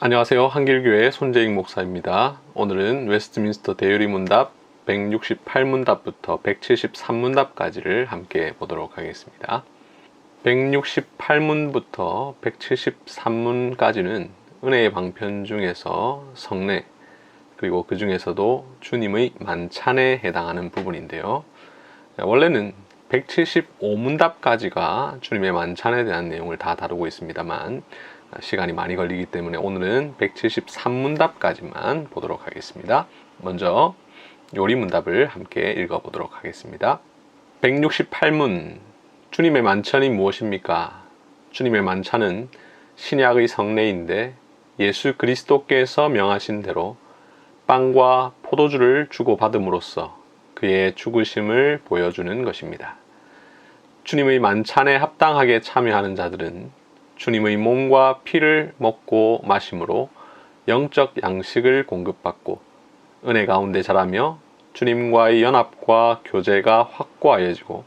안녕하세요. 한길교회 손재익 목사입니다. 오늘은 웨스트민스터 대유리문답 168문답부터 173문답까지를 함께 보도록 하겠습니다. 168문부터 173문까지는 은혜의 방편 중에서 성례, 그리고 그 중에서도 주님의 만찬에 해당하는 부분인데요. 원래는 175문답까지가 주님의 만찬에 대한 내용을 다 다루고 있습니다만 시간이 많이 걸리기 때문에 오늘은 173문답까지만 보도록 하겠습니다. 먼저 요리문답을 함께 읽어보도록 하겠습니다. 168문 주님의 만찬이 무엇입니까? 주님의 만찬은 신약의 성례인데 예수 그리스도께서 명하신 대로 빵과 포도주를 주고받음으로써 그의 죽으심을 보여주는 것입니다. 주님의 만찬에 합당하게 참여하는 자들은 주님의 몸과 피를 먹고 마심으로 영적 양식을 공급받고 은혜 가운데 자라며 주님과의 연합과 교제가 확고하여지고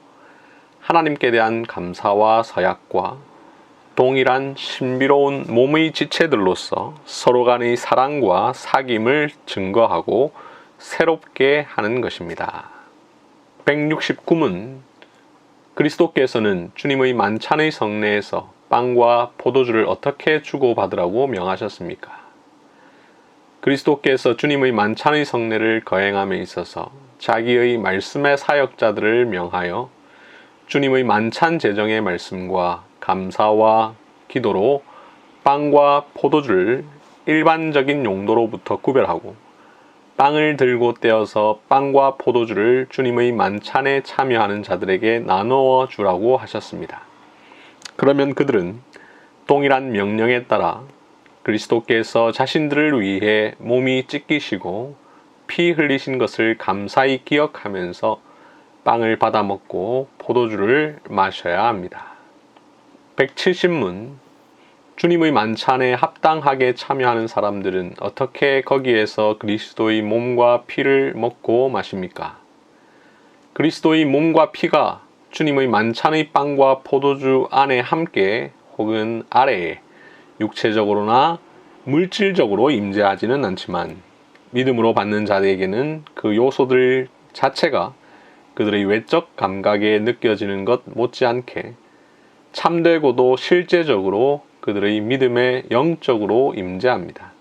하나님께 대한 감사와 서약과 동일한 신비로운 몸의 지체들로서 서로 간의 사랑과 사귐을 증거하고 새롭게 하는 것입니다. 169문 그리스도께서는 주님의 만찬의 성례에서 빵과 포도주를 어떻게 주고받으라고 명하셨습니까? 그리스도께서 주님의 만찬의 성례를 거행함에 있어서 자기의 말씀의 사역자들을 명하여 주님의 만찬 제정의 말씀과 감사와 기도로 빵과 포도주를 일반적인 용도로부터 구별하고 빵을 들고 떼어서 빵과 포도주를 주님의 만찬에 참여하는 자들에게 나누어 주라고 하셨습니다. 그러면 그들은 동일한 명령에 따라 그리스도께서 자신들을 위해 몸이 찢기시고 피 흘리신 것을 감사히 기억하면서 빵을 받아 먹고 포도주를 마셔야 합니다. 170문 주님의 만찬에 합당하게 참여하는 사람들은 어떻게 거기에서 그리스도의 몸과 피를 먹고 마십니까? 그리스도의 몸과 피가 주님의 만찬의 빵과 포도주 안에 함께 혹은 아래에 육체적으로나 물질적으로 임재하지는 않지만 믿음으로 받는 자에게는 그 요소들 자체가 그들의 외적 감각에 느껴지는 것 못지않게 참되고도 실제적으로 그들의 믿음에 영적으로 임재합니다.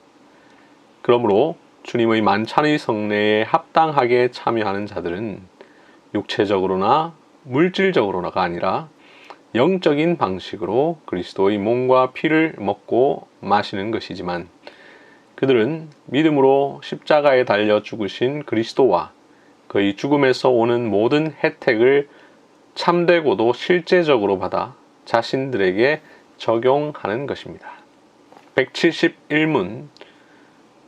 그러므로 주님의 만찬의 성례에 합당하게 참여하는 자들은 육체적으로나 물질적으로나가 아니라 영적인 방식으로 그리스도의 몸과 피를 먹고 마시는 것이지만 그들은 믿음으로 십자가에 달려 죽으신 그리스도와 그의 죽음에서 오는 모든 혜택을 참되고도 실제적으로 받아 자신들에게 적용하는 것입니다. 171문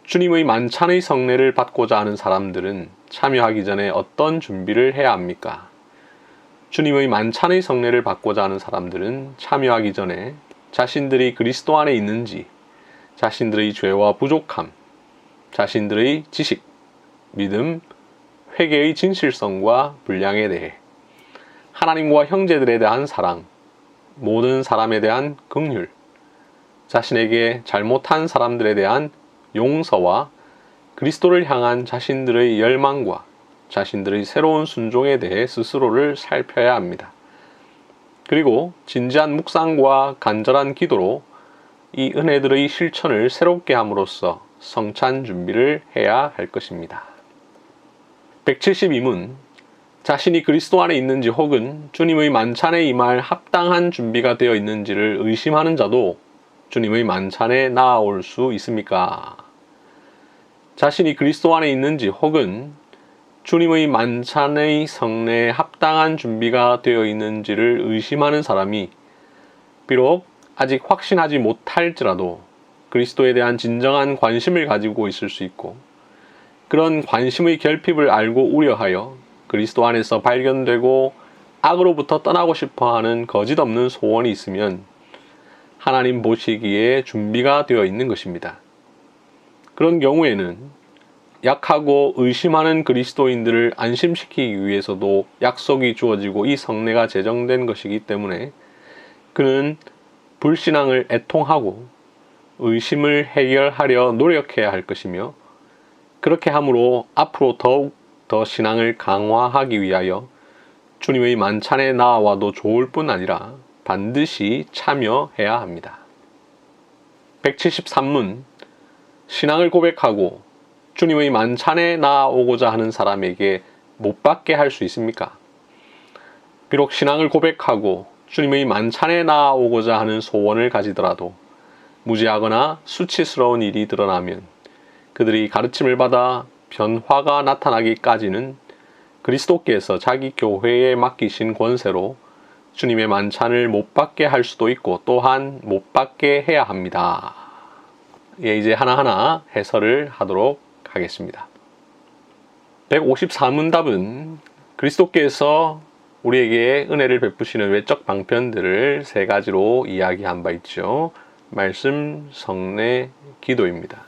주님의 만찬의 성례를 받고자 하는 사람들은 참여하기 전에 어떤 준비를 해야 합니까? 주님의 만찬의 성례를 받고자 하는 사람들은 참여하기 전에 자신들이 그리스도 안에 있는지, 자신들의 죄와 부족함, 자신들의 지식, 믿음, 회개의 진실성과 분량에 대해 하나님과 형제들에 대한 사랑, 모든 사람에 대한 긍휼, 자신에게 잘못한 사람들에 대한 용서와 그리스도를 향한 자신들의 열망과 자신들의 새로운 순종에 대해 스스로를 살펴야 합니다. 그리고 진지한 묵상과 간절한 기도로 이 은혜들의 실천을 새롭게 함으로써 성찬 준비를 해야 할 것입니다. 172문 자신이 그리스도 안에 있는지 혹은 주님의 만찬에 임할 합당한 준비가 되어 있는지를 의심하는 자도 주님의 만찬에 나아올 수 있습니까? 자신이 그리스도 안에 있는지 혹은 주님의 만찬의 성례에 합당한 준비가 되어 있는지를 의심하는 사람이 비록 아직 확신하지 못할지라도 그리스도에 대한 진정한 관심을 가지고 있을 수 있고 그런 관심의 결핍을 알고 우려하여 그리스도 안에서 발견되고 악으로부터 떠나고 싶어하는 거짓 없는 소원이 있으면 하나님 보시기에 준비가 되어 있는 것입니다. 그런 경우에는 약하고 의심하는 그리스도인들을 안심시키기 위해서도 약속이 주어지고 이 성례가 제정된 것이기 때문에 그는 불신앙을 애통하고 의심을 해결하려 노력해야 할 것이며 그렇게 함으로 앞으로 더욱 더 신앙을 강화하기 위하여 주님의 만찬에 나아와도 좋을 뿐 아니라 반드시 참여해야 합니다. 173문 신앙을 고백하고 주님의 만찬에 나아오고자 하는 사람에게 못 받게 할 수 있습니까? 비록 신앙을 고백하고 주님의 만찬에 나아오고자 하는 소원을 가지더라도 무지하거나 수치스러운 일이 드러나면 그들이 가르침을 받아 변화가 나타나기까지는 그리스도께서 자기 교회에 맡기신 권세로 주님의 만찬을 못 받게 할 수도 있고 또한 못 받게 해야 합니다. 예, 이제 하나하나 해설을 하도록 하겠습니다. 154문답은 그리스도께서 우리에게 은혜를 베푸시는 외적 방편들을 세 가지로 이야기한 바 있죠. 말씀, 성례, 기도입니다.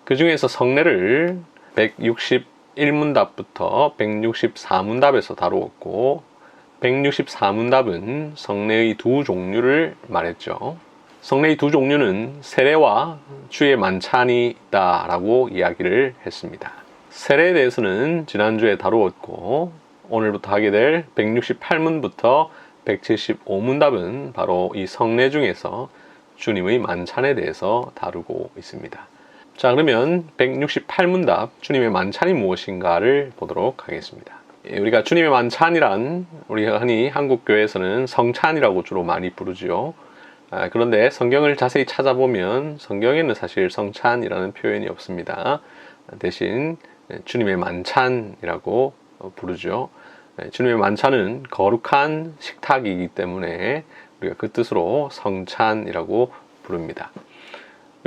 그 중에서 성례를 161문답부터 164문답에서 다루었고 164문답은 성례의 두 종류를 말했죠. 성례의 두 종류는 세례와 주의 만찬이 있다라고 이야기를 했습니다. 세례에 대해서는 지난주에 다루었고 오늘부터 하게 될 168문부터 175문답은 바로 이 성례 중에서 주님의 만찬에 대해서 다루고 있습니다. 자, 그러면 168문답 주님의 만찬이 무엇인가를 보도록 하겠습니다. 우리가 주님의 만찬이란 우리가 흔히 한국교회에서는 성찬이라고 주로 많이 부르죠. 그런데 성경을 자세히 찾아보면 성경에는 사실 성찬이라는 표현이 없습니다. 대신 주님의 만찬이라고 부르죠. 주님의 만찬은 거룩한 식탁이기 때문에 우리가 그 뜻으로 성찬이라고 부릅니다.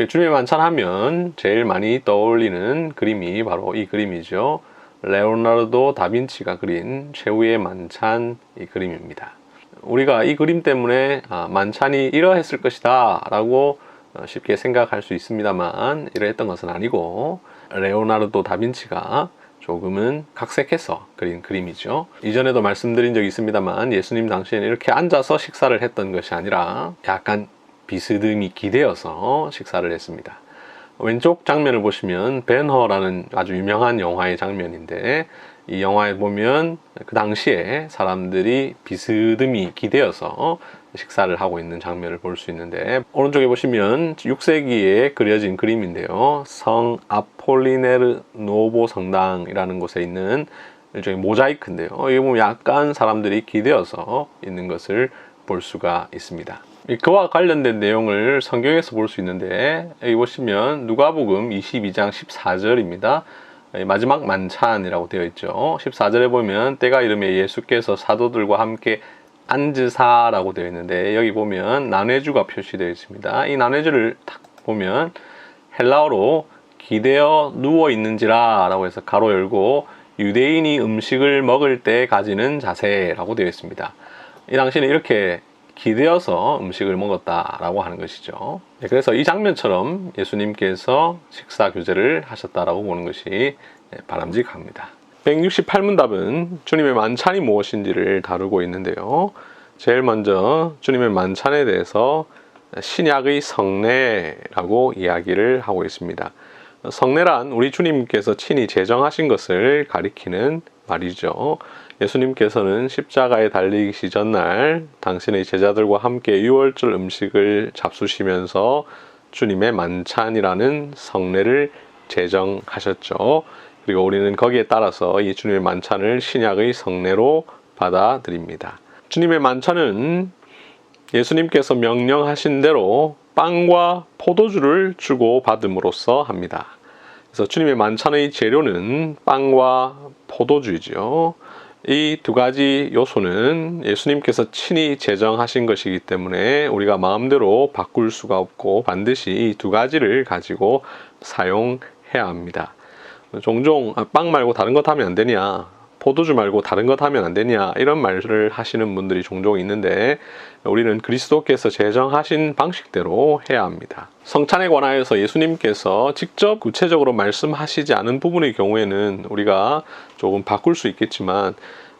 주님의 만찬하면 제일 많이 떠올리는 그림이 바로 이 그림이죠. 레오나르도 다빈치가 그린 최후의 만찬 이 그림입니다. 우리가 이 그림 때문에 만찬이 이러했을 것이다 라고 쉽게 생각할 수 있습니다만 이러했던 것은 아니고 레오나르도 다빈치가 조금은 각색해서 그린 그림이죠. 이전에도 말씀드린 적이 있습니다만 예수님 당시에는 이렇게 앉아서 식사를 했던 것이 아니라 약간 비스듬히 기대어서 식사를 했습니다. 왼쪽 장면을 보시면 벤허라는 아주 유명한 영화의 장면인데 이 영화에 보면 그 당시에 사람들이 비스듬히 기대어서 식사를 하고 있는 장면을 볼 수 있는데 오른쪽에 보시면 6세기에 그려진 그림인데요. 성 아폴리네르 노보 성당이라는 곳에 있는 일종의 모자이크인데요. 여기 보면 약간 사람들이 기대어서 있는 것을 볼 수가 있습니다. 그와 관련된 내용을 성경에서 볼 수 있는데 여기 보시면 누가복음 22장 14절입니다. 마지막 만찬이라고 되어 있죠. 14절에 보면 때가 이르매 예수께서 사도들과 함께 앉으사라고 되어 있는데 여기 보면 나뇌주가 표시되어 있습니다. 이 나뇌주를 딱 보면 헬라어로 기대어 누워 있는지라 라고 해서 가로 열고 유대인이 음식을 먹을 때 가지는 자세라고 되어 있습니다. 이 당시에는 이렇게 기대어서 음식을 먹었다라고 하는 것이죠. 그래서 이 장면처럼 예수님께서 식사 교제를 하셨다라고 보는 것이 바람직합니다. 168문답은 주님의 만찬이 무엇인지를 다루고 있는데요. 제일 먼저 주님의 만찬에 대해서 신약의 성례라고 이야기를 하고 있습니다. 성례란 우리 주님께서 친히 제정하신 것을 가리키는 말이죠. 예수님께서는 십자가에 달리기 전날 당신의 제자들과 함께 유월절 음식을 잡수시면서 주님의 만찬이라는 성례를 제정하셨죠. 그리고 우리는 거기에 따라서 이 주님의 만찬을 신약의 성례로 받아들입니다. 주님의 만찬은 예수님께서 명령하신 대로 빵과 포도주를 주고 받음으로써 합니다. 그래서 주님의 만찬의 재료는 빵과 포도주이죠. 이 두 가지 요소는 예수님께서 친히 제정하신 것이기 때문에 우리가 마음대로 바꿀 수가 없고 반드시 이 두 가지를 가지고 사용해야 합니다. 종종 빵 말고 다른 것 하면 안 되냐, 포도주 말고 다른 것 하면 안 되냐 이런 말을 하시는 분들이 종종 있는데 우리는 그리스도께서 제정하신 방식대로 해야 합니다. 성찬에 관하여서 예수님께서 직접 구체적으로 말씀하시지 않은 부분의 경우에는 우리가 조금 바꿀 수 있겠지만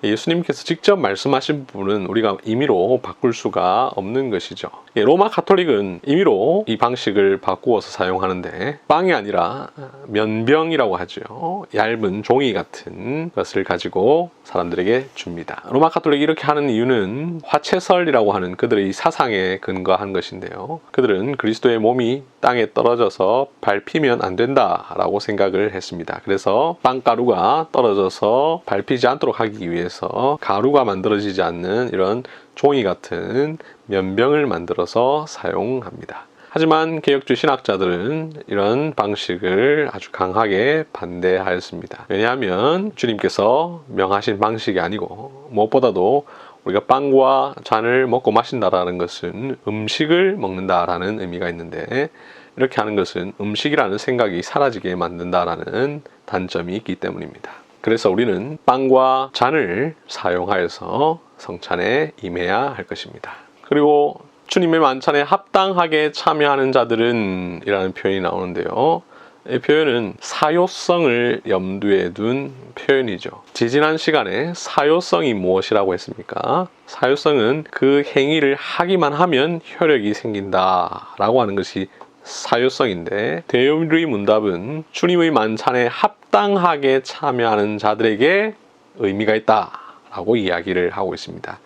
예수님께서 직접 말씀하신 부분은 우리가 임의로 바꿀 수가 없는 것이죠. 로마 가톨릭은 임의로 이 방식을 바꾸어서 사용하는데 빵이 아니라 면병이라고 하죠. 얇은 종이 같은 것을 가지고 사람들에게 줍니다. 로마 가톨릭이 이렇게 하는 이유는 화채설이라고 하는 그들의 사상에 근거한 것인데요. 그들은 그리스도의 몸이 땅에 떨어져서 밟히면 안 된다라고 생각을 했습니다. 그래서 빵가루가 떨어져서 밟히지 않도록 하기 위해서 가루가 만들어지지 않는 이런 종이 같은 면병을 만들어서 사용합니다. 하지만 개혁주의 신학자들은 이런 방식을 아주 강하게 반대하였습니다. 왜냐하면 주님께서 명하신 방식이 아니고 무엇보다도 우리가 빵과 잔을 먹고 마신다라는 것은 음식을 먹는다라는 의미가 있는데 이렇게 하는 것은 음식이라는 생각이 사라지게 만든다라는 단점이 있기 때문입니다. 그래서 우리는 빵과 잔을 사용하여서 성찬에 임해야 할 것입니다. 그리고 주님의 만찬에 합당하게 참여하는 자들은 이라는 표현이 나오는데요. 이 표현은 사요성을 염두에 둔 표현이죠. 지지난 시간에 사요성이 무엇이라고 했습니까? 사요성은 그 행위를 하기만 하면 효력이 생긴다라고 하는 것이 사요성인데 대요리 문답은 주님의 만찬에 합당하게 참여하는 자들에게 의미가 있다라고 이야기를 하고 있습니다.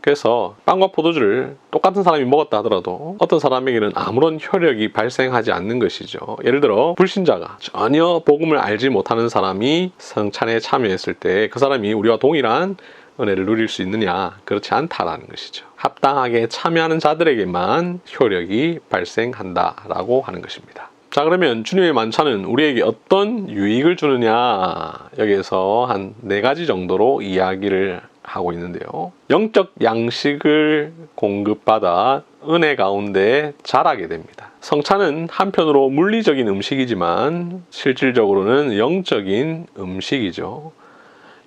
그래서 빵과 포도주를 똑같은 사람이 먹었다 하더라도 어떤 사람에게는 아무런 효력이 발생하지 않는 것이죠. 예를 들어 불신자가 전혀 복음을 알지 못하는 사람이 성찬에 참여했을 때 그 사람이 우리와 동일한 은혜를 누릴 수 있느냐? 그렇지 않다라는 것이죠. 합당하게 참여하는 자들에게만 효력이 발생한다라고 하는 것입니다. 자, 그러면 주님의 만찬은 우리에게 어떤 유익을 주느냐? 여기에서 한 4가지 정도로 이야기를 하고 있는데요. 영적 양식을 공급받아 은혜 가운데 자라게 됩니다. 성찬은 한편으로 물리적인 음식이지만 실질적으로는 영적인 음식이죠.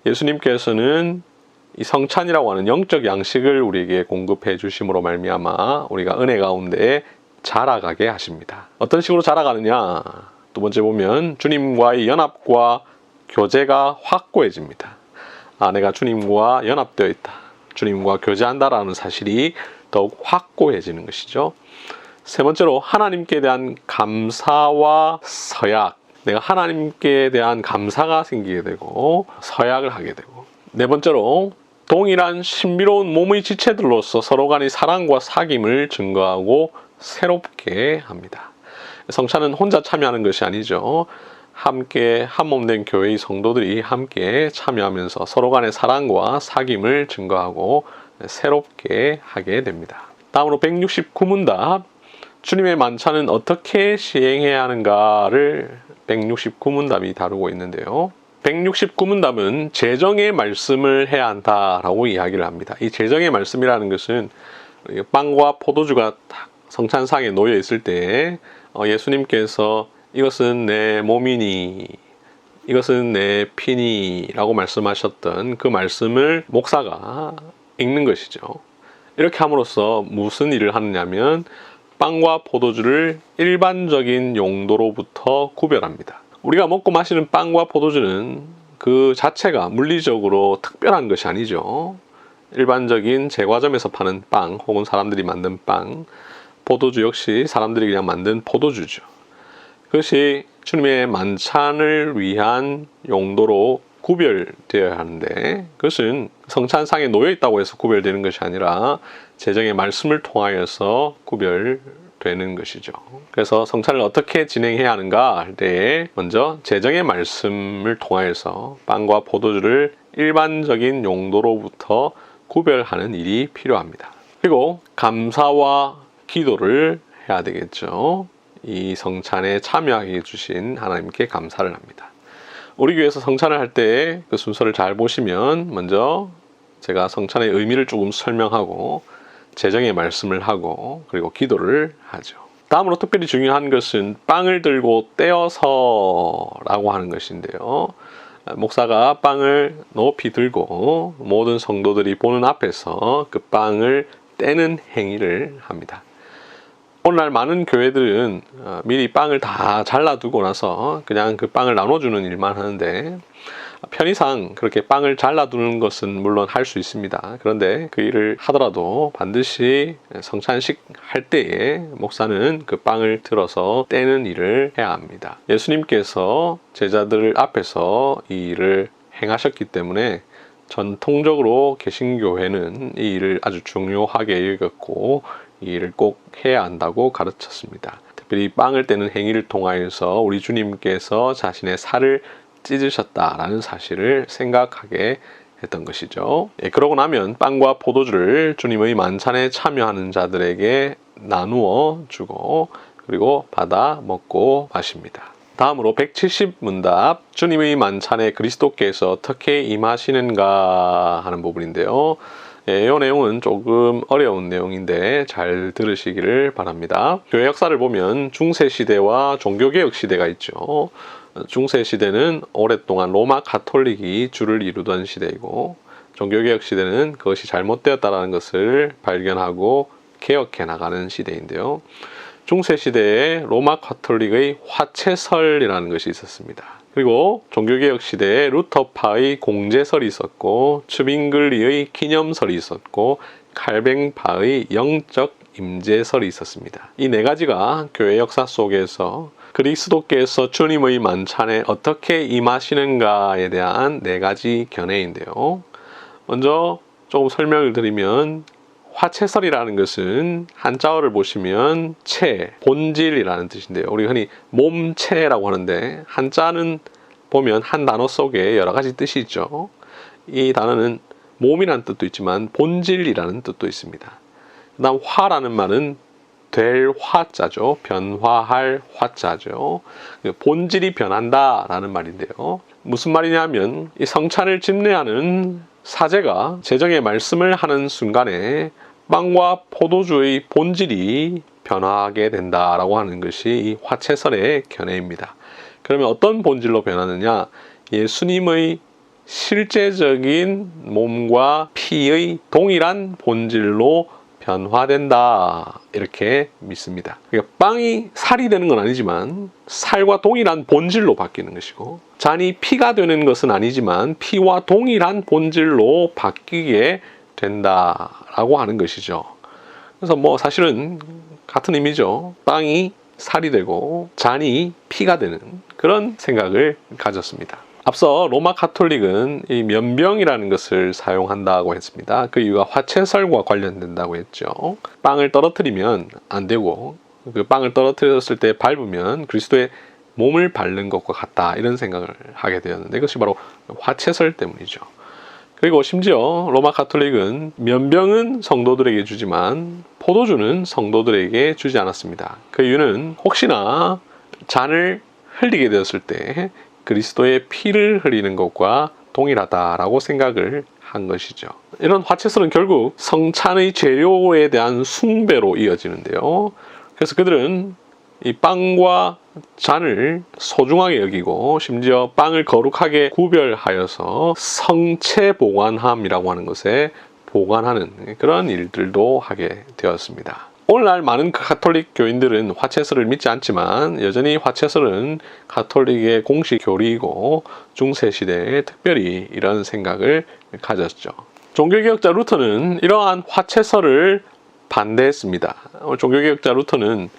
예수님께서는 이 성찬이라고 하는 영적 양식을 우리에게 공급해 주심으로 말미암아 우리가 은혜 가운데 자라가게 하십니다. 어떤 식으로 자라가느냐? 두 번째 보면 주님과의 연합과 교제가 확고해집니다. 내가 주님과 연합되어 있다. 주님과 교제한다라는 사실이 더욱 확고해지는 것이죠. 세 번째로 하나님께 대한 감사와 서약. 내가 하나님께 대한 감사가 생기게 되고 서약을 하게 되고. 네 번째로 동일한 신비로운 몸의 지체들로서 서로 간의 사랑과 사귐을 증거하고 새롭게 합니다. 성찬은 혼자 참여하는 것이 아니죠. 함께 한몸된 교회의 성도들이 함께 참여하면서 서로 간의 사랑과 사귐을 증거하고 새롭게 하게 됩니다. 다음으로 169문답 주님의 만찬은 어떻게 시행해야 하는가를 169문답이 다루고 있는데요. 169문답은 재정의 말씀을 해야 한다라고 이야기를 합니다. 이 재정의 말씀이라는 것은 빵과 포도주가 성찬상에 놓여 있을 때 예수님께서 이것은 내 몸이니 이것은 내 피니 라고 말씀하셨던 그 말씀을 목사가 읽는 것이죠. 이렇게 함으로써 무슨 일을 하느냐면 빵과 포도주를 일반적인 용도로부터 구별합니다. 우리가 먹고 마시는 빵과 포도주는 그 자체가 물리적으로 특별한 것이 아니죠. 일반적인 제과점에서 파는 빵 혹은 사람들이 만든 빵, 포도주 역시 사람들이 그냥 만든 포도주죠. 그것이 주님의 만찬을 위한 용도로 구별되어야 하는데 그것은 성찬상에 놓여 있다고 해서 구별되는 것이 아니라 재정의 말씀을 통하여서 구별되는 것이죠. 그래서 성찬을 어떻게 진행해야 하는가 할 때에 먼저 재정의 말씀을 통하여서 빵과 포도주를 일반적인 용도로부터 구별하는 일이 필요합니다. 그리고 감사와 기도를 해야 되겠죠. 이 성찬에 참여하게 해주신 하나님께 감사를 합니다. 우리 교회에서 성찬을 할 때 그 순서를 잘 보시면 먼저 제가 성찬의 의미를 조금 설명하고 재정의 말씀을 하고 그리고 기도를 하죠. 다음으로 특별히 중요한 것은 빵을 들고 떼어서 라고 하는 것인데요. 목사가 빵을 높이 들고 모든 성도들이 보는 앞에서 그 빵을 떼는 행위를 합니다. 오늘날 많은 교회들은 미리 빵을 다 잘라두고 나서 그냥 그 빵을 나눠주는 일만 하는데 편의상 그렇게 빵을 잘라두는 것은 물론 할 수 있습니다. 그런데 그 일을 하더라도 반드시 성찬식 할 때에 목사는 그 빵을 들어서 떼는 일을 해야 합니다. 예수님께서 제자들 앞에서 이 일을 행하셨기 때문에 전통적으로 개신교회는 이 일을 아주 중요하게 여겼고 이 일을 꼭 해야 한다고 가르쳤습니다. 특별히 빵을 떼는 행위를 통하여서 우리 주님께서 자신의 살을 찢으셨다라는 사실을 생각하게 했던 것이죠. 그러고 나면 빵과 포도주를 주님의 만찬에 참여하는 자들에게 나누어 주고 그리고 받아 먹고 마십니다. 다음으로 170문답 주님의 만찬에 그리스도께서 어떻게 임하시는가 하는 부분인데요. 이 내용은 조금 어려운 내용인데 잘 들으시기를 바랍니다. 교회 역사를 보면 중세시대와 종교개혁 시대가 있죠. 중세시대는 오랫동안 로마 가톨릭이 주를 이루던 시대이고 종교개혁 시대는 그것이 잘못되었다는 것을 발견하고 개혁해 나가는 시대인데요. 중세시대에 로마 가톨릭의 화채설이라는 것이 있었습니다. 그리고 종교개혁 시대에 루터파의 공제설이 있었고 츠빙글리의 기념설이 있었고 칼뱅파의 영적 임재설이 있었습니다. 이 네 가지가 교회 역사 속에서 그리스도께서 주님의 만찬에 어떻게 임하시는가에 대한 네 가지 견해인데요. 먼저 조금 설명을 드리면 화채설이라는 것은 한자어를 보시면 체, 본질이라는 뜻인데요. 우리가 흔히 몸체라고 하는데 한자는 보면 한 단어 속에 여러 가지 뜻이 있죠. 이 단어는 몸이라는 뜻도 있지만 본질이라는 뜻도 있습니다. 그 다음 화라는 말은 될 화자죠. 변화할 화자죠. 본질이 변한다라는 말인데요. 무슨 말이냐면 이 성찬을 집례하는 사제가 제정의 말씀을 하는 순간에 빵과 포도주의 본질이 변화하게 된다라고 하는 것이 이 화채설의 견해입니다. 그러면 어떤 본질로 변하느냐? 예수님의 실제적인 몸과 피의 동일한 본질로 변화된다 이렇게 믿습니다. 그러니까 빵이 살이 되는 건 아니지만 살과 동일한 본질로 바뀌는 것이고 잔이 피가 되는 것은 아니지만 피와 동일한 본질로 바뀌게 된다라고 하는 것이죠. 그래서 사실은 같은 의미죠. 빵이 살이 되고 잔이 피가 되는 그런 생각을 가졌습니다. 앞서 로마 가톨릭은 이 면병이라는 것을 사용한다고 했습니다. 그 이유가 화채설과 관련된다고 했죠. 빵을 떨어뜨리면 안 되고 그 빵을 떨어뜨렸을 때 밟으면 그리스도의 몸을 밟는 것과 같다 이런 생각을 하게 되었는데 그것이 바로 화채설 때문이죠. 그리고 심지어 로마 가톨릭은 면병은 성도들에게 주지만 포도주는 성도들에게 주지 않았습니다. 그 이유는 혹시나 잔을 흘리게 되었을 때 그리스도의 피를 흘리는 것과 동일하다라고 생각을 한 것이죠. 이런 화채설은 결국 성찬의 재료에 대한 숭배로 이어지는데요. 그래서 그들은 이 빵과 잔을 소중하게 여기고 심지어 빵을 거룩하게 구별하여서 성체 보관함이라고 하는 것에 보관하는 그런 일들도 하게 되었습니다. 오늘날 많은 가톨릭 교인들은 화채설을 믿지 않지만 여전히 화채설은 가톨릭의 공식 교리이고 중세시대에 특별히 이런 생각을 가졌죠. 종교개혁자 루터는 이러한 화채설을 반대했습니다. 종교개혁자 루터는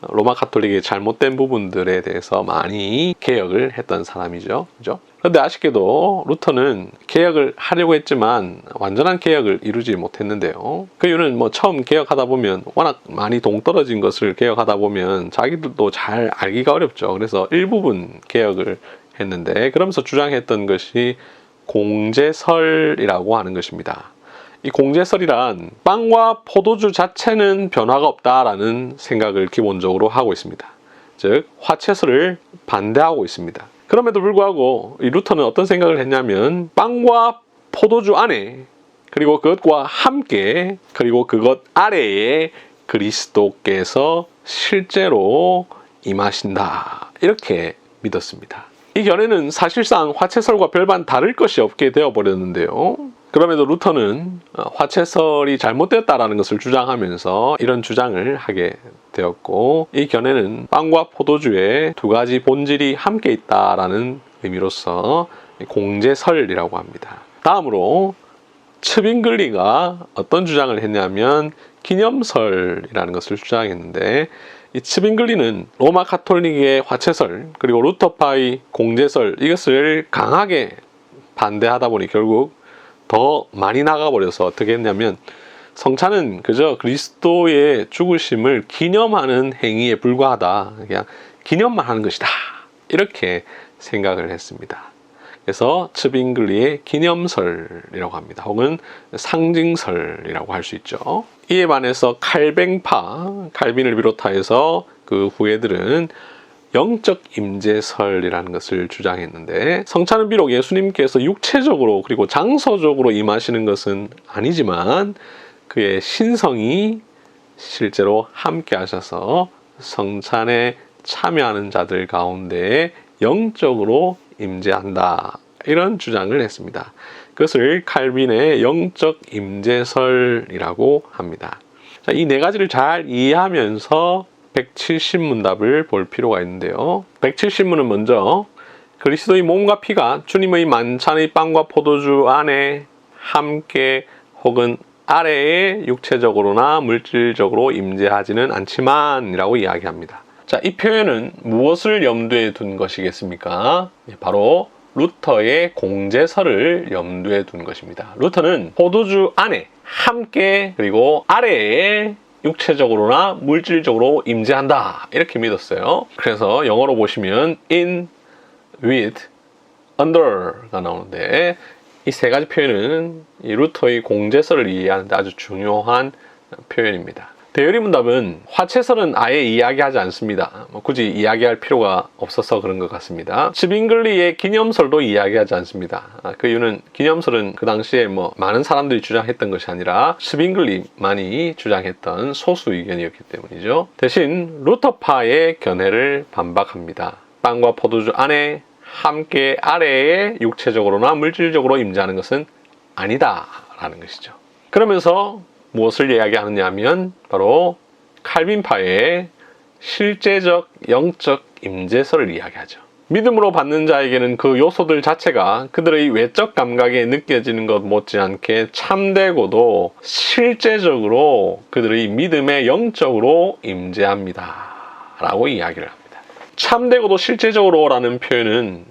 로마 가톨릭의 잘못된 부분들에 대해서 많이 개혁을 했던 사람이죠. 그죠? 그런데 아쉽게도 루터는 개혁을 하려고 했지만 완전한 개혁을 이루지 못했는데요. 그 이유는 처음 개혁하다 보면 워낙 많이 동떨어진 것을 개혁하다 보면 자기들도 잘 알기가 어렵죠. 그래서 일부분 개혁을 했는데 그러면서 주장했던 것이 공제설이라고 하는 것입니다. 이 공제설이란 빵과 포도주 자체는 변화가 없다라는 생각을 기본적으로 하고 있습니다. 즉 화채설을 반대하고 있습니다. 그럼에도 불구하고 이 루터는 어떤 생각을 했냐면 빵과 포도주 안에 그리고 그것과 함께 그리고 그것 아래에 그리스도께서 실제로 임하신다 이렇게 믿었습니다. 이 견해는 사실상 화채설과 별반 다를 것이 없게 되어버렸는데요. 그럼에도 루터는 화채설이 잘못되었다라는 것을 주장하면서 이런 주장을 하게 되었고 이 견해는 빵과 포도주의 두 가지 본질이 함께 있다라는 의미로서 공제설이라고 합니다. 다음으로 츠빙글리가 어떤 주장을 했냐면 기념설이라는 것을 주장했는데, 이 츠빙글리는 로마 카톨릭의 화채설 그리고 루터파의 공제설, 이것을 강하게 반대하다 보니 결국 더 많이 나가버려서 어떻게 했냐면, 성찬은 그저 그리스도의 죽으심을 기념하는 행위에 불과하다, 그냥 기념만 하는 것이다, 이렇게 생각을 했습니다. 그래서 츠빙글리의 기념설이라고 합니다. 혹은 상징설이라고 할 수 있죠. 이에 반해서 칼뱅파, 칼빈을 비롯하여서 그 후예들은 영적 임재설이라는 것을 주장했는데, 성찬은 비록 예수님께서 육체적으로 그리고 장소적으로 임하시는 것은 아니지만 그의 신성이 실제로 함께 하셔서 성찬에 참여하는 자들 가운데 영적으로 임재한다, 이런 주장을 했습니다. 그것을 칼빈의 영적 임재설이라고 합니다. 이 네 가지를 잘 이해하면서 170문답을 볼 필요가 있는데요. 170문은 먼저 그리스도의 몸과 피가 주님의 만찬의 빵과 포도주 안에 함께 혹은 아래에 육체적으로나 물질적으로 임재하지는 않지만 이라고 이야기합니다. 자, 이 표현은 무엇을 염두에 둔 것이겠습니까? 바로 루터의 공제설을 염두에 둔 것입니다. 루터는 포도주 안에 함께 그리고 아래에 육체적으로나 물질적으로 임재한다, 이렇게 믿었어요. 그래서 영어로 보시면 in, with, under가 나오는데, 이 세 가지 표현은 이 루터의 공제설을 이해하는 데 아주 중요한 표현입니다. 대열이문답은 화채설은 아예 이야기하지 않습니다. 굳이 이야기할 필요가 없어서 그런 것 같습니다. 츠빙글리의 기념설도 이야기하지 않습니다. 그 이유는 기념설은 그 당시에 많은 사람들이 주장했던 것이 아니라 츠빙글리만이 주장했던 소수 의견이었기 때문이죠. 대신 루터파의 견해를 반박합니다. 빵과 포도주 안에 함께 아래에 육체적으로나 물질적으로 임재하는 것은 아니다 라는 것이죠. 그러면서 무엇을 이야기하느냐 하면 바로 칼빈파의 실제적 영적 임재설을 이야기하죠. 믿음으로 받는 자에게는 그 요소들 자체가 그들의 외적 감각에 느껴지는 것 못지않게 참되고도 실제적으로 그들의 믿음에 영적으로 임재합니다 라고 이야기를 합니다. 참되고도 실제적으로 라는 표현은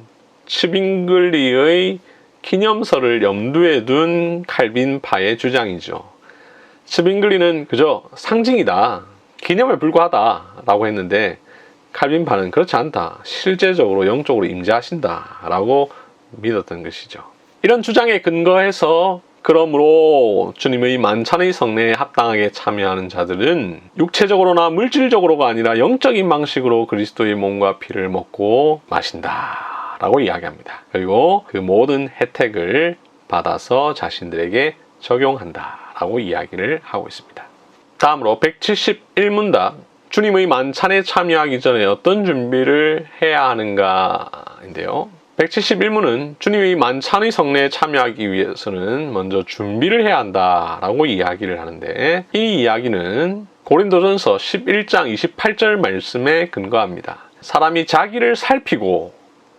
츠빙글리의 기념설을 염두에 둔 칼빈파의 주장이죠. 츠빙글리는 그저 상징이다, 기념에 불과하다 라고 했는데, 칼빈파는 그렇지 않다, 실제적으로 영적으로 임재하신다 라고 믿었던 것이죠. 이런 주장에 근거해서 그러므로 주님의 만찬의 성례에 합당하게 참여하는 자들은 육체적으로나 물질적으로가 아니라 영적인 방식으로 그리스도의 몸과 피를 먹고 마신다 라고 이야기합니다. 그리고 그 모든 혜택을 받아서 자신들에게 적용한다 라고 이야기를 하고 있습니다. 다음으로 171문답, 주님의 만찬에 참여하기 전에 어떤 준비를 해야 하는가인데요. 171문은 주님의 만찬의 성례에 참여하기 위해서는 먼저 준비를 해야 한다라고 이야기를 하는데, 이 이야기는 고린도전서 11장 28절 말씀에 근거합니다. 사람이 자기를 살피고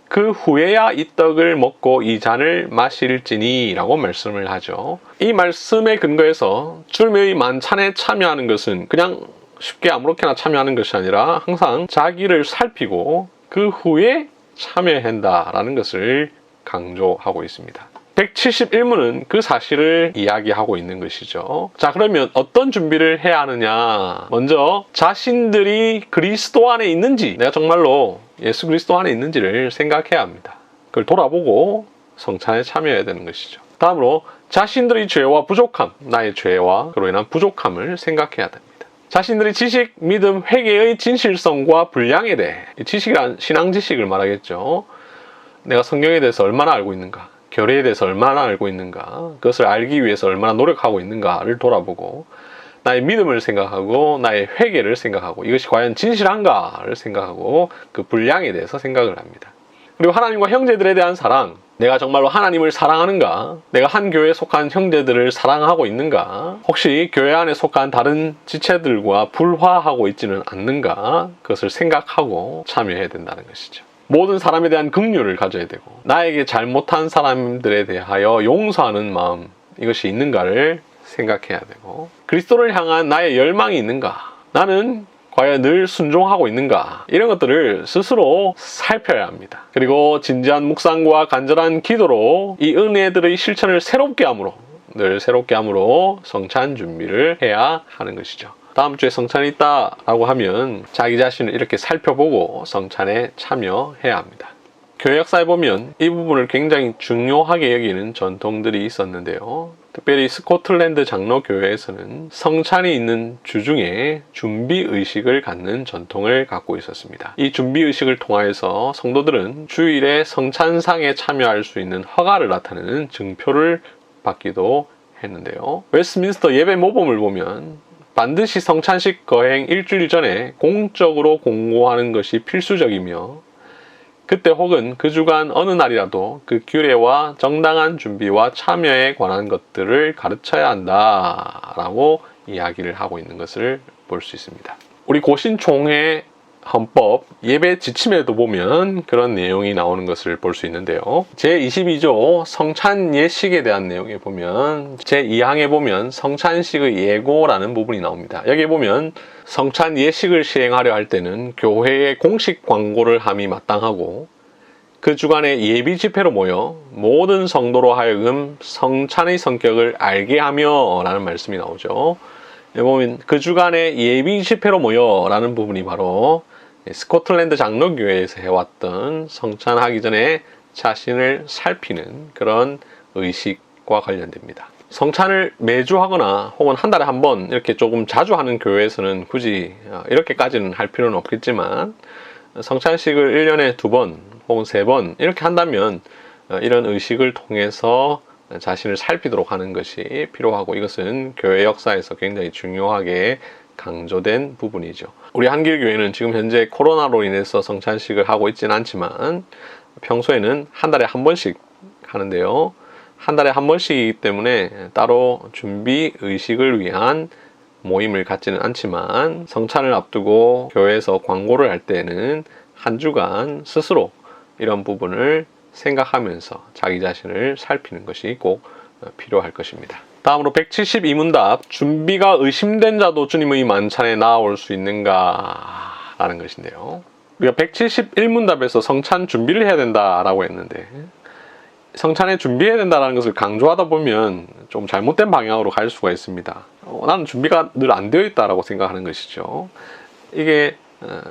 그 후에야 이 떡을 먹고 이 잔을 마실지니 라고 말씀을 하죠. 이 말씀에 근거해서 주님의 만찬에 참여하는 것은 그냥 쉽게 아무렇게나 참여하는 것이 아니라 항상 자기를 살피고 그 후에 참여해야 한다라는 것을 강조하고 있습니다. 171문은 그 사실을 이야기하고 있는 것이죠. 자, 그러면 어떤 준비를 해야 하느냐? 먼저 자신들이 그리스도 안에 있는지, 내가 정말로 예수 그리스도 안에 있는지를 생각해야 합니다. 그걸 돌아보고 성찬에 참여해야 되는 것이죠. 다음으로 자신들의 죄와 부족함, 나의 죄와 그로 인한 부족함을 생각해야 됩니다. 자신들의 지식, 믿음, 회개의 진실성과 분량에 대해, 지식이란 신앙 지식을 말하겠죠. 내가 성경에 대해서 얼마나 알고 있는가, 교리에 대해서 얼마나 알고 있는가, 그것을 알기 위해서 얼마나 노력하고 있는가를 돌아보고, 나의 믿음을 생각하고 나의 회개를 생각하고 이것이 과연 진실한가를 생각하고 그 분량에 대해서 생각을 합니다. 그리고 하나님과 형제들에 대한 사랑, 내가 정말로 하나님을 사랑하는가, 내가 한 교회에 속한 형제들을 사랑하고 있는가, 혹시 교회 안에 속한 다른 지체들과 불화하고 있지는 않는가, 그것을 생각하고 참여해야 된다는 것이죠. 모든 사람에 대한 긍휼을 가져야 되고 나에게 잘못한 사람들에 대하여 용서하는 마음 이것이 있는가를 생각해야 되고 그리스도를 향한 나의 열망이 있는가 나는 과연 늘 순종하고 있는가 이런 것들을 스스로 살펴야 합니다. 그리고 진지한 묵상과 간절한 기도로 이 은혜들의 실천을 새롭게 함으로 늘 새롭게 함으로 성찬 준비를 해야 하는 것이죠. 다음 주에 성찬이 있다라고 하면 자기 자신을 이렇게 살펴보고 성찬에 참여해야 합니다. 교회 역사에 보면 이 부분을 굉장히 중요하게 여기는 전통들이 있었는데요. 특별히 스코틀랜드 장로교회에서는 성찬이 있는 주중에 준비의식을 갖는 전통을 갖고 있었습니다. 이 준비의식을 통하여서 성도들은 주일에 성찬상에 참여할 수 있는 허가를 나타내는 증표를 받기도 했는데요. 웨스트민스터 예배 모범을 보면 반드시 성찬식 거행 일주일 전에 공적으로 공고하는 것이 필수적이며 그때 혹은 그 주간 어느 날이라도 그 규례와 정당한 준비와 참여에 관한 것들을 가르쳐야 한다라고 이야기를 하고 있는 것을 볼 수 있습니다. 우리 고신총회 헌법 예배 지침에도 보면 그런 내용이 나오는 것을 볼 수 있는데요. 제22조 성찬 예식에 대한 내용에 보면 제2항에 보면 성찬식의 예고라는 부분이 나옵니다. 여기에 보면 성찬 예식을 시행하려 할 때는 교회에 공식 광고를 함이 마땅하고 그 주간에 예비 집회로 모여 모든 성도로 하여금 성찬의 성격을 알게 하며 라는 말씀이 나오죠. 여기 보면 그 주간에 예비 집회로 모여 라는 부분이 바로 스코틀랜드 장로교회에서 해왔던 성찬하기 전에 자신을 살피는 그런 의식과 관련됩니다. 성찬을 매주 하거나 혹은 한 달에 한 번 이렇게 조금 자주 하는 교회에서는 굳이 이렇게까지는 할 필요는 없겠지만 성찬식을 1년에 2번 혹은 3번 이렇게 한다면 이런 의식을 통해서 자신을 살피도록 하는 것이 필요하고 이것은 교회 역사에서 굉장히 중요하게 강조된 부분이죠. 우리 한길교회는 지금 현재 코로나로 인해서 성찬식을 하고 있지는 않지만 평소에는 한 달에 한 번씩 하는데요. 한 달에 한 번씩이기 때문에 따로 준비 의식을 위한 모임을 갖지는 않지만 성찬을 앞두고 교회에서 광고를 할 때는 한 주간 스스로 이런 부분을 생각하면서 자기 자신을 살피는 것이 꼭 필요할 것입니다. 다음으로 172문답 준비가 의심된 자도 주님의 만찬에 나아올 수 있는가 라는 것인데요. 우리가 171문답에서 성찬 준비를 해야 된다라고 했는데 성찬에 준비해야 된다는 것을 강조하다 보면 좀 잘못된 방향으로 갈 수가 있습니다. 나는 준비가 늘 안 되어 있다라고 생각하는 것이죠. 이게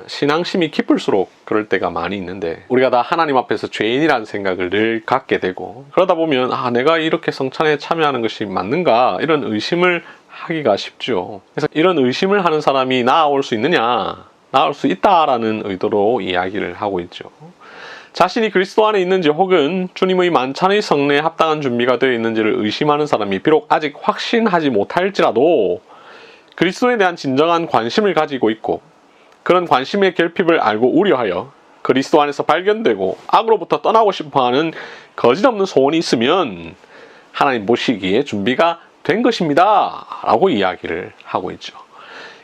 신앙심이 깊을수록 그럴 때가 많이 있는데 우리가 다 하나님 앞에서 죄인이라는 생각을 늘 갖게 되고 그러다 보면 내가 이렇게 성찬에 참여하는 것이 맞는가 이런 의심을 하기가 쉽죠. 그래서 이런 의심을 하는 사람이 나아올 수 있느냐 나아올 수 있다라는 의도로 이야기를 하고 있죠. 자신이 그리스도 안에 있는지 혹은 주님의 만찬의 성례에 합당한 준비가 되어 있는지를 의심하는 사람이 비록 아직 확신하지 못할지라도 그리스도에 대한 진정한 관심을 가지고 있고 그런 관심의 결핍을 알고 우려하여 그리스도 안에서 발견되고 악으로부터 떠나고 싶어하는 거짓없는 소원이 있으면 하나님 보시기에 준비가 된 것입니다 라고 이야기를 하고 있죠.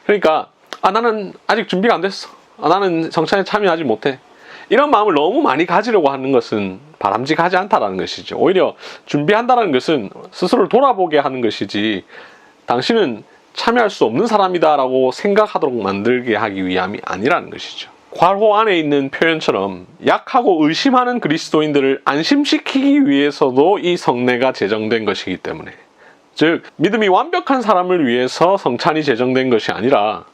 그러니까 나는 아직 준비가 안 됐어. 나는 성찬에 참여하지 못해. 이런 마음을 너무 많이 가지려고 하는 것은 바람직하지 않다라는 것이죠. 오히려 준비한다는 것은 스스로를 돌아보게 하는 것이지 당신은 참여할 수 없는 사람이다 라고 생각하도록 만들게 하기 위함이 아니라는 것이죠. 괄호 안에 있는 표현처럼 약하고 의심하는 그리스도인들을 안심시키기 위해서도 이 성례가 제정된 것이기 때문에 즉 믿음이 완벽한 사람을 위해서 성찬이 제정된 것이 아니라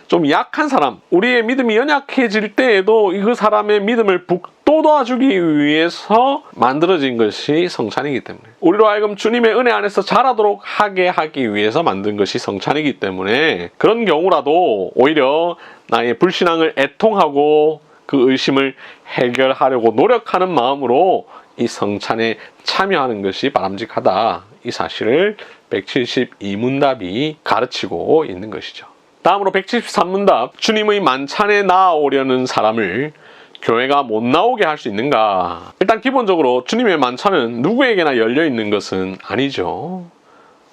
좀 약한 사람, 우리의 믿음이 연약해질 때에도 그 사람의 믿음을 북돋아주기 위해서 만들어진 것이 성찬이기 때문에 우리로 하여금 주님의 은혜 안에서 자라도록 하기 위해서 만든 것이 성찬이기 때문에 그런 경우라도 오히려 나의 불신앙을 애통하고 그 의심을 해결하려고 노력하는 마음으로 이 성찬에 참여하는 것이 바람직하다. 이 사실을 172문답이 가르치고 있는 것이죠. 다음으로 173문답 주님의 만찬에 나아오려는 사람을 교회가 못 나오게 할 수 있는가? 일단 기본적으로 주님의 만찬은 누구에게나 열려있는 것은 아니죠.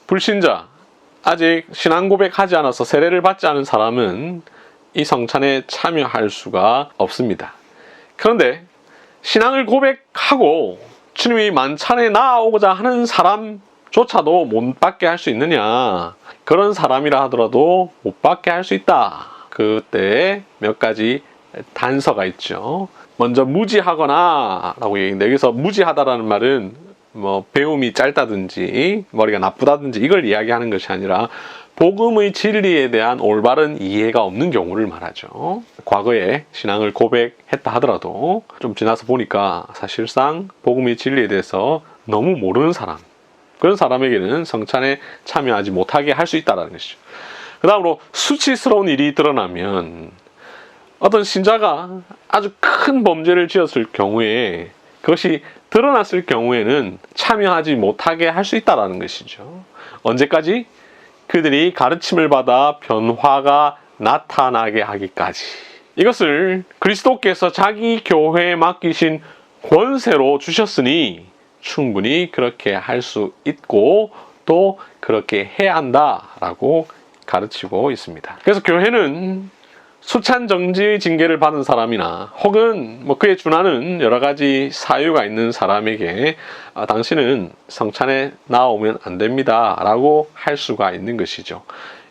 불신자, 아직 신앙 고백하지 않아서 세례를 받지 않은 사람은 이 성찬에 참여할 수가 없습니다. 그런데 신앙을 고백하고 주님이 만찬에 나아오고자 하는 사람조차도 못 받게 할 수 있느냐? 그런 사람이라 하더라도 못 받게 할 수 있다. 그때 몇 가지 단서가 있죠. 먼저 무지하거나 라고 얘기했는데, 여기서 무지하다라는 말은 뭐 배움이 짧다든지 머리가 나쁘다든지 이걸 이야기하는 것이 아니라 복음의 진리에 대한 올바른 이해가 없는 경우를 말하죠. 과거에 신앙을 고백했다 하더라도 좀 지나서 보니까 사실상 복음의 진리에 대해서 너무 모르는 사람, 그런 사람에게는 성찬에 참여하지 못하게 할 수 있다는 것이죠. 그 다음으로 수치스러운 일이 드러나면, 어떤 신자가 아주 큰 범죄를 지었을 경우에 그것이 드러났을 경우에는 참여하지 못하게 할 수 있다는 것이죠. 언제까지? 그들이 가르침을 받아 변화가 나타나게 하기까지. 이것을 그리스도께서 자기 교회에 맡기신 권세로 주셨으니 충분히 그렇게 할 수 있고 또 그렇게 해야 한다라고 가르치고 있습니다. 그래서 교회는 수찬정지의 징계를 받은 사람이나 혹은 뭐 그에 준하는 여러 가지 사유가 있는 사람에게 당신은 성찬에 나오면 안 됩니다 라고 할 수가 있는 것이죠.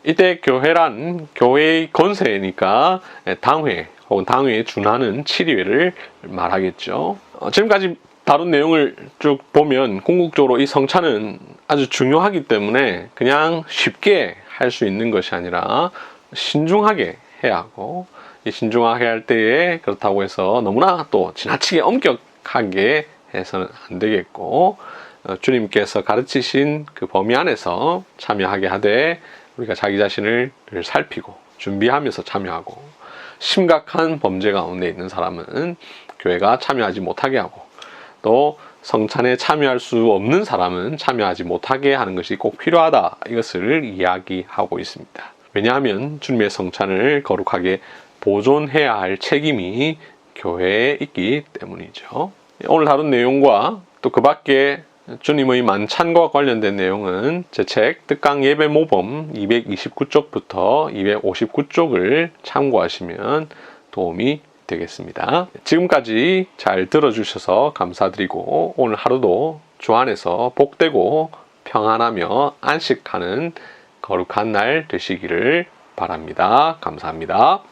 이때 교회란 교회의 권세니까 당회 혹은 당회에 준하는 치리회를 말하겠죠. 지금까지 다룬 내용을 쭉 보면 궁극적으로 이 성찬은 아주 중요하기 때문에 그냥 쉽게 할 수 있는 것이 아니라 신중하게 해야 하고, 이 신중하게 할 때에 그렇다고 해서 너무나 또 지나치게 엄격하게 해서는 안 되겠고, 주님께서 가르치신 그 범위 안에서 참여하게 하되 우리가 자기 자신을 살피고 준비하면서 참여하고, 심각한 범죄 가운데 있는 사람은 교회가 참여하지 못하게 하고, 또 성찬에 참여할 수 없는 사람은 참여하지 못하게 하는 것이 꼭 필요하다, 이것을 이야기하고 있습니다. 왜냐하면 주님의 성찬을 거룩하게 보존해야 할 책임이 교회에 있기 때문이죠. 오늘 다룬 내용과 또 그 밖에 주님의 만찬과 관련된 내용은 제 책 뜻강 예배 모범 229쪽부터 259쪽을 참고하시면 도움이 되겠습니다. 지금까지 잘 들어주셔서 감사드리고, 오늘 하루도 주 안에서 복되고 평안하며 안식하는 거룩한 날 되시기를 바랍니다. 감사합니다.